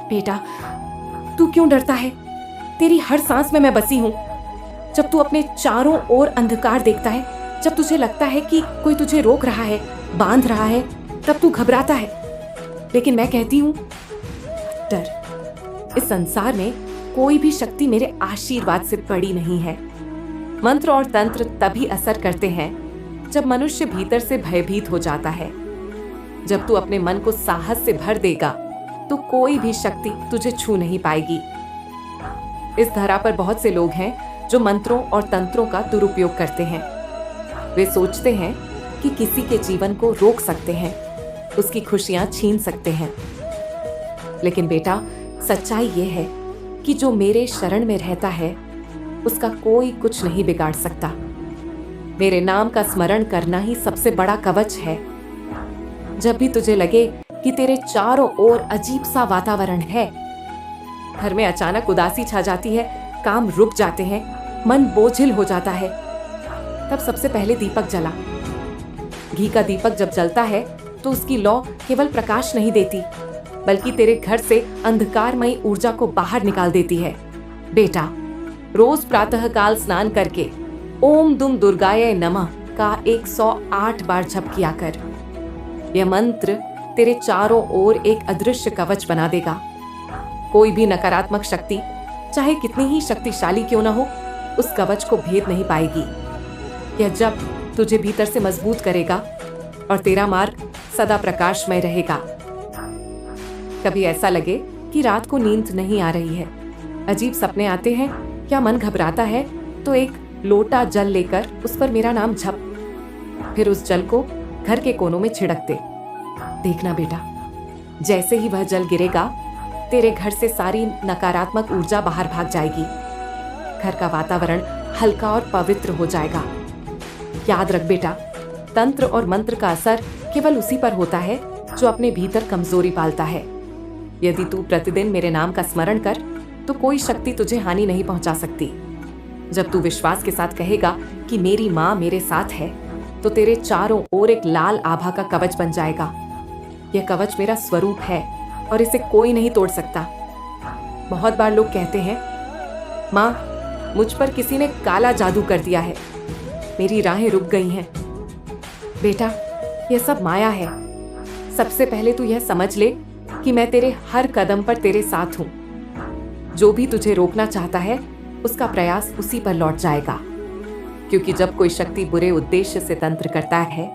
बेटा, तू क्यों डरता है? तेरी हर सांस में मैं बसी हूं। जब तू अपने चारों ओर अंधकार देखता है, जब तुझे लगता है कि कोई तुझे रोक रहा है, बांध रहा है, तब तू घबराता है। लेकिन मैं कहती हूं, डर। इस संसार में कोई भी शक्ति मेरे आशीर्वाद से बड़ी नहीं है। मंत्र और तंत्र तभी असर करते हैं जब मनुष्य भीतर से भयभीत हो जाता है। जब तू अपने मन को साहस से भर देगा तो कोई भी शक्ति तुझे छू नहीं पाएगी। इस धरा पर बहुत से लोग हैं जो मंत्रों और तंत्रों का दुरुपयोग करते हैं। वे सोचते हैं कि किसी के जीवन को रोक सकते हैं, उसकी खुशियां छीन सकते हैं। लेकिन बेटा, सच्चाई ये है कि जो मेरे शरण में रहता है उसका कोई कुछ नहीं बिगाड़ सकता। मेरे नाम का स्मरण करना ही सबसे बड़ा कवच है। जब भी तुझे लगे कि तेरे चारों ओर अजीब सा वातावरण है, घर में अचानक उदासी छा जाती है, काम रुक जाते हैं, मन बोझिल हो जाता है, तब सबसे पहले दीपक जला। घी का दीपक जब जलता है तो उसकी लौ केवल प्रकाश नहीं देती, बल्कि तेरे घर से अंधकारमयी ऊर्जा को बाहर निकाल देती है। बेटा, रोज प्रातःकाल स्नान करके ओम दुम दुर्गाय नमः का 108 बार जप किया कर। यह मंत्र तेरे चारों ओर एक अदृश्य कवच बना देगा। कोई भी नकारात्मक शक्ति, चाहे कितनी ही शक्तिशाली क्यों ना हो, उस कवच को भेद नहीं पाएगी। यह जप तुझे भीतर से मजबूत करेगा और तेरा मार्ग सदा प्रकाशमय रहेगा। कभी ऐसा लगे कि रात को नींद नहीं आ रही है, अजीब सपने आते हैं या मन घबराता है, तो एक लोटा जल लेकर उस पर मेरा नाम झप, फिर उस जल को घर के कोनों में छिड़क दे। देखना बेटा, जैसे ही वह जल गिरेगा, तेरे घर से सारी नकारात्मक ऊर्जा बाहर भाग जाएगी। घर का वातावरण हल्का और पवित्र हो जाएगा। याद रख बेटा, तंत्र और मंत्र का असर केवल उसी पर होता है जो अपने भीतर कमजोरी पालता है। यदि तू प्रतिदिन मेरे नाम का स्मरण कर तो कोई शक्ति तुझे हानि नहीं पहुंचा सकती। जब तू विश्वास के साथ कहेगा कि मेरी माँ मेरे साथ है, तो तेरे चारों ओर एक लाल आभा का कवच बन जाएगा। यह कवच मेरा स्वरूप है और इसे कोई नहीं तोड़ सकता। बहुत बार लोग कहते हैं, माँ, मुझ पर किसी ने काला जादू कर दिया है, मेरी राहें रुक गई हैं। बेटा, यह सब माया है। सबसे पहले तू यह समझ ले कि मैं तेरे हर कदम पर तेरे साथ हूं। जो भी तुझे रोकना चाहता है, उसका प्रयास उसी पर लौट जाएगा। क्योंकि जब कोई शक्ति बुरे उद्देश्य से तंत्र करता है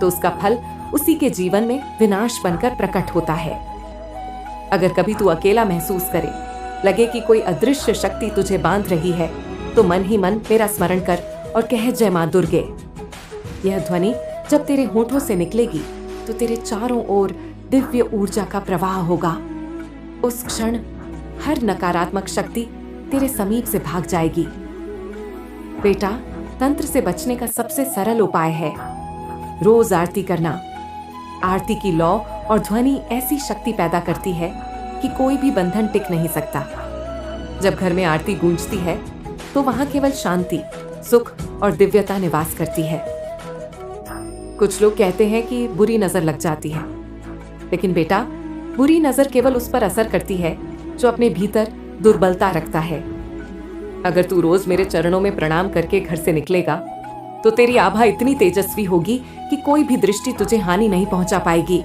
तो उसका फल उसी के जीवन में विनाश बनकर प्रकट होता है। अगर कभी तू अकेला महसूस करे, लगे कि कोई अदृश्य शक्ति तुझे बांध रही है, तो मन ही मन मेरा स्मरण कर और कह, जय मां दुर्गे। यह ध्वनि जब तेरे होठों से निकलेगी तो तेरे चारों ओर दिव्य ऊर्जा का प्रवाह होगा। उस क्षण हर नकारात्मक शक्ति तेरे समीप से भाग जाएगी। बेटा, तंत्र से बचने का सबसे सरल उपाय है रोज आरती करना। आरती की लौ और ध्वनि ऐसी शक्ति पैदा करती है कि कोई भी बंधन टिक नहीं सकता। जब घर में आरती गूंजती है तो वहां केवल शांति, सुख और दिव्यता निवास करती है। कुछ लोग कहते हैं कि बुरी नजर लग जाती है, लेकिन बेटा, बुरी नजर केवल उस पर असर करती है जो अपने भीतर दुर्बलता रखता है। अगर तू रोज मेरे चरणों में प्रणाम करके घर से निकलेगा तो तेरी आभा इतनी तेजस्वी होगी कि कोई भी दृष्टि तुझे हानि नहीं पहुंचा पाएगी।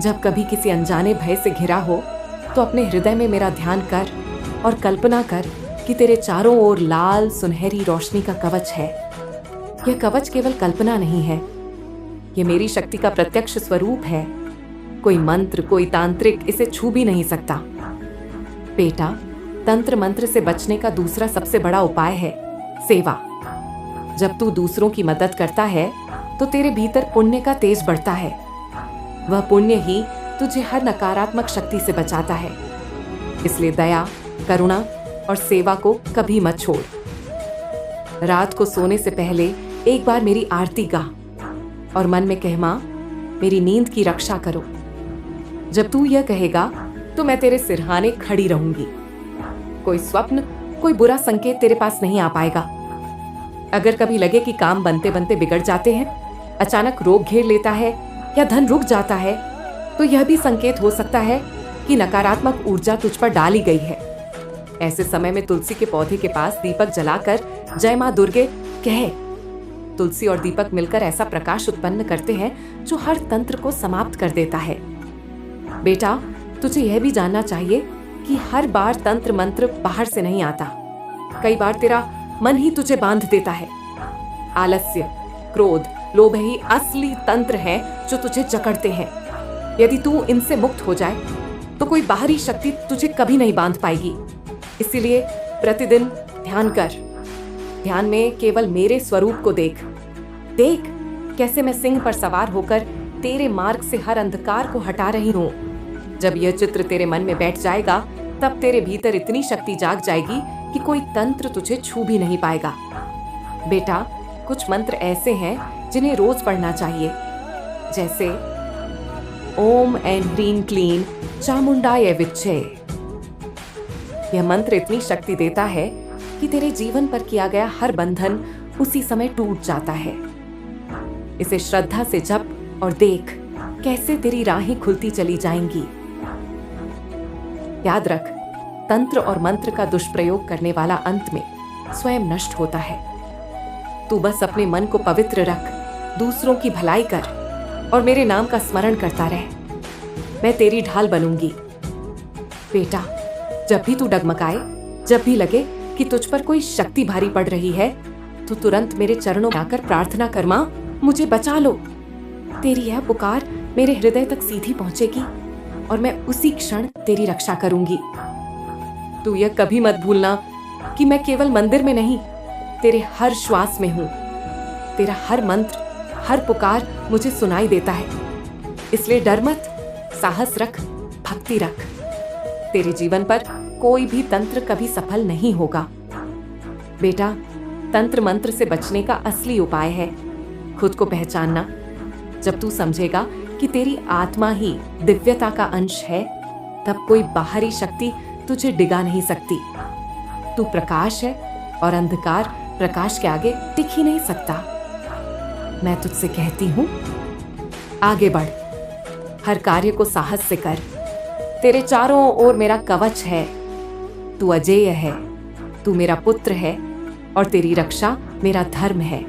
जब कभी किसी अनजाने भय से घिरा हो तो अपने हृदय में मेरा ध्यान कर और कल्पना कर कि तेरे चारों ओर लाल सुनहरी रोशनी का कवच है। यह कवच केवल कल्पना नहीं है, यह मेरी शक्ति का प्रत्यक्ष स्वरूप है। कोई मंत्र, कोई तांत्रिक इसे छू भी नहीं सकता। बेटा, तंत्र मंत्र से बचने का दूसरा सबसे बड़ा उपाय है सेवा। जब तू दूसरों की मदद करता है तो तेरे भीतर पुण्य का तेज बढ़ता है। वह पुण्य ही तुझे हर नकारात्मक शक्ति से बचाता है। इसलिए दया, करुणा और सेवा को कभी मत छोड़। रात को सोने से पहले एक बार मेरी आरती गा और मन में कह, मां, मेरी नींद की रक्षा करो। जब तू यह कहेगा तो मैं तेरे सिरहाने खड़ी रहूंगी। कोई स्वप्न, कोई बुरा संकेत तेरे पास नहीं आ पाएगा। अगर कभी लगे कि काम बनते बनते बिगड़ जाते हैं, अचानक रोग घेर लेता है या धन रुक जाता है, तो यह भी संकेत हो सकता है कि नकारात्मक ऊर्जा तुझ पर डाली गई है। ऐसे समय में तुलसी के पौधे के पास दीपक जलाकर जय मां दुर्गे कह। तुलसी और दीपक मिलकर ऐसा प्रकाश उत्पन्न करते हैं जो हर तंत्र को समाप्त कर देता है। बेटा, तुझे यह भी जानना चाहिए कि हर बार तंत्र मंत्र बाहर से नहीं आता। कई बार तेरा मन ही तुझे बांध देता है। आलस्य, क्रोध, लोभ ही असली तंत्र हैं जो तुझे जकड़ते हैं। यदि तू इनसे मुक्त हो जाए तो कोई बाहरी शक्ति तुझे कभी नहीं बांध पाएगी। इसीलिए प्रतिदिन ध्यान कर। ध्यान में केवल मेरे स्वरूप को देख। देख कैसे मैं सिंह पर सवार होकर तेरे मार्ग से हर अंधकार को हटा रही हूँ। जब यह चित्र तेरे मन में बैठ जाएगा तब तेरे भीतर इतनी शक्ति जाग जाएगी कि कोई तंत्र तुझे छू भी नहीं पाएगा। बेटा, कुछ मंत्र ऐसे हैं जिन्हें रोज पढ़ना चाहिए, जैसे ओम ऐं ह्रीं क्लीं चामुंडाय विच्चे। यह मंत्र इतनी शक्ति देता है कि तेरे जीवन पर किया गया हर बंधन उसी समय टूट जाता है। इसे श्रद्धा से जप और देख कैसे तेरी राहें खुलती चली जाएंगी। याद रख, तंत्र और मंत्र का दुष्प्रयोग करने वाला अंत में स्वयं नष्ट होता है। तू बस अपने मन को पवित्र रख, दूसरों की भलाई कर और मेरे नाम का स्मरण करता रह। मैं तेरी ढाल बनूंगी। बेटा, जब भी तू डगमगाए, जब भी लगे कि तुझ पर कोई शक्ति भारी पड़ रही है, तो तुरंत मेरे चरणों में आकर प्रार्थना कर, मां मुझे बचा लो। तेरी यह पुकार मेरे हृदय तक सीधी पहुंचेगी और मैं उसी क्षण तेरी रक्षा करूंगी। तू यह कभी मत भूलना कि मैं केवल मंदिर में नहीं, तेरे हर श्वास में हूं। तेरा हर मंत्र, हर पुकार मुझे सुनाई देता है। इसलिए डर मत, साहस रख, भक्ति रख। तेरे जीवन पर कोई भी तंत्र कभी सफल नहीं होगा। बेटा, तंत्र मंत्र से बचने का असली उपाय है खुद को पहचानना। जब तू समझेगा कि तेरी आत्मा ही दिव्यता का अंश है, तब कोई बाहरी शक्ति तुझे डिगा नहीं सकती। तू प्रकाश है और अंधकार प्रकाश के आगे टिक ही नहीं सकता। मैं तुझसे कहती हूँ, आगे बढ़, हर कार्य को साहस से कर। तेरे चारों ओर मेरा कवच है। तू अजेय है, तू मेरा पुत्र है और तेरी रक्षा मेरा धर्म है।